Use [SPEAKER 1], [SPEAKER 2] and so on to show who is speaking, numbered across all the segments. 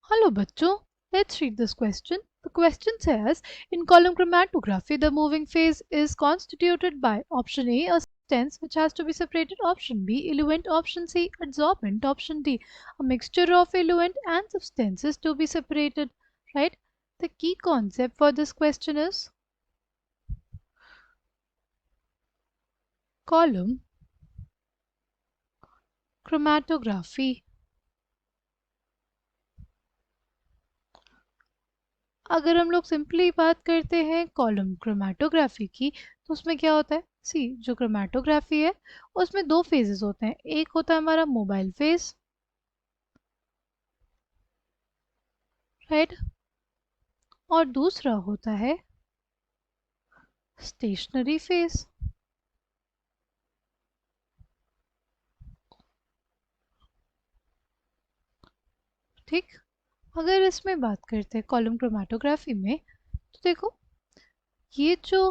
[SPEAKER 1] Hello bachcho, let's read this question. The question says, in column chromatography, the moving phase is constituted by option A, a substance which has to be separated, option B, eluent, option C, adsorbent, option D, a mixture of eluent and substances to be separated, right? The key concept for this question is column chromatography. अगर हम लोग simply बात करते हैं column chromatography की तो उसमें क्या होता है सी जो क्रोमेटोग्राफी है उसमें दो फेजेस होते हैं। एक होता है हमारा मोबाइल फेज, राइट, और दूसरा होता है स्टेशनरी फेज। ठीक, अगर इसमें बात करते हैं कॉलम क्रोमेटोग्राफी में तो देखो ये जो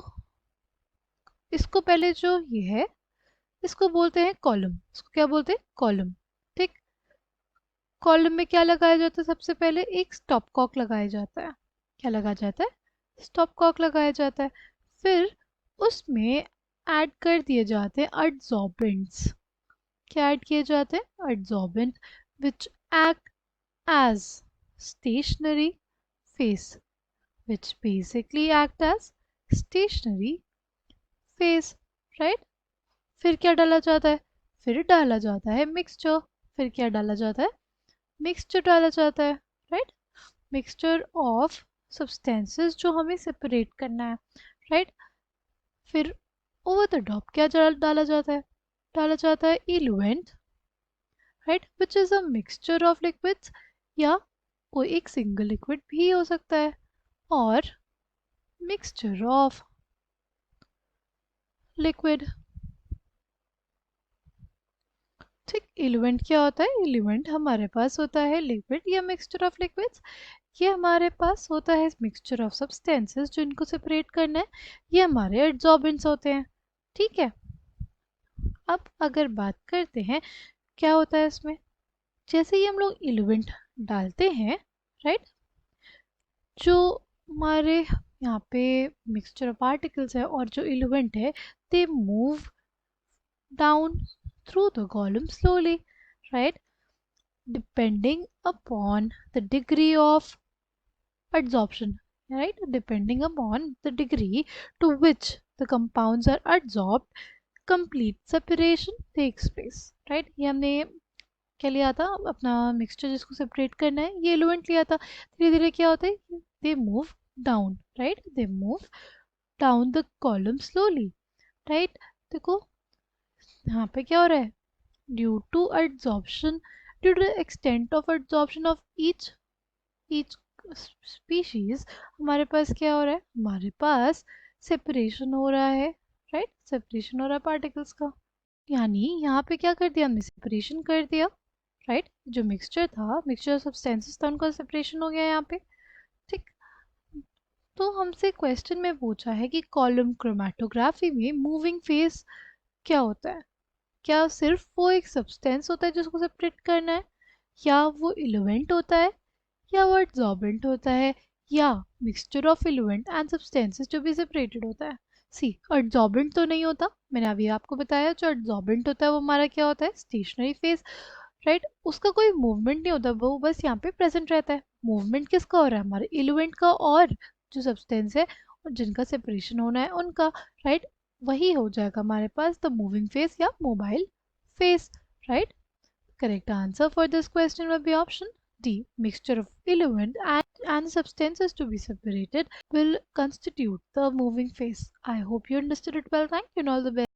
[SPEAKER 1] इसको पहले जो ये है इसको बोलते हैं कॉलम। इसको क्या बोलते हैं? कॉलम। ठीक, कॉलम में क्या लगाया जाता है? सबसे पहले एक स्टॉप कॉक लगाया जाता है। क्या लगाया जाता है? स्टॉप कॉक लगाया जाता है। फिर उसमें ऐड कर दिए जाते हैं एडसॉर्बेंट्स। क्या ऐड किए जाते हैं? Adsorbent which act as stationary phase, which basically act as stationary phase, right? फिर क्या डाला जाता है? फिर डाला जाता है मिक्सचर। फिर क्या डाला जाता है? मिक्सचर डाला जाता है, राइट? मिक्सचर ऑफ सब्सटेंसेस जो हमें सेपरेट करना है, राइट? फिर ओवर द टॉप क्या डाला जाता है? डाला जाता है eluent, right, which is a mixture of liquids, या कोई एक सिंगल लिक्विड भी हो सकता है, और मिक्सचर ऑफ लिक्विड। ठीक, इलिमेंट क्या होता है? इलिमेंट हमारे पास होता है लिक्विड या मिक्सचर ऑफ लिक्विड्स। ये हमारे पास होता है मिक्सचर ऑफ सब्सटेंसेस जो इनको सेपरेट करना है। ये हमारे एड्सॉर्बेंट्स होते हैं। ठीक है, अब अगर बात करते हैं क्या होता है इसमें, जैसे ही हम लोग इलिमेंट डालते हैं, राइट, जो हमारे यहाँ पे मिक्सचर ऑफ पार्टिकल्स है और जो इलिमेंट है they move down through the column slowly, right? Depending upon the degree of adsorption, right? Depending upon the degree to which the compounds are adsorbed, complete separation takes place, right? ये हमने क्या लिया था? अपना mixture जिसको separate करना है ये एलिमेंट लिया था। धीरे धीरे क्या होता है? They move down, right, they move down the column slowly, right. देखो यहाँ पे क्या हो रहा है? due to adsorption, due to the extent of adsorption of each species, हमारे पास क्या हो रहा है? हमारे पास सेपरेशन हो रहा है, राइट, सेपरेशन हो रहा है पार्टिकल्स का। यानी यहाँ पे क्या कर दिया हमने? सेपरेशन कर दिया, राइट। जो मिक्सचर था, मिक्सचर सब्सटेंसेस था, उनका सेपरेशन हो गया यहाँ पे। ठीक, तो हमसे क्वेश्चन में पूछा है कि कॉलम क्रोमेटोग्राफी में मूविंग फेस क्या होता है? क्या सिर्फ वो एक सब्सटेंस होता है जिसको सेपरेट करना है, या वो इलेवेंट होता है, या वो एड्सॉर्बेंट होता है, या मिक्सचर ऑफ इलेवेंट एंड सब्सटेंसेस जो भी सेपरेटेड होता है? सी, एड्सॉर्बेंट तो नहीं होता। मैंने अभी आपको बताया जो एड्सॉर्बेंट होता है वो हमारा क्या होता है? Stationary phase, right. उसका कोई मूवमेंट नहीं होता, वो बस यहाँ पे प्रेजेंट रहता है। मूवमेंट किसका हो रहा है? हमारे इलेवेंट का और जो सब्सटेंस है और जिनका सेपरेशन होना है उनका, राइट। वही हो जाएगा हमारे पास द मूविंग फेस या mobile face, right. Correct answer for this question will be option D. Mixture of element and substances to be separated will constitute the moving phase. I hope you understood it well. Thank you and all the best.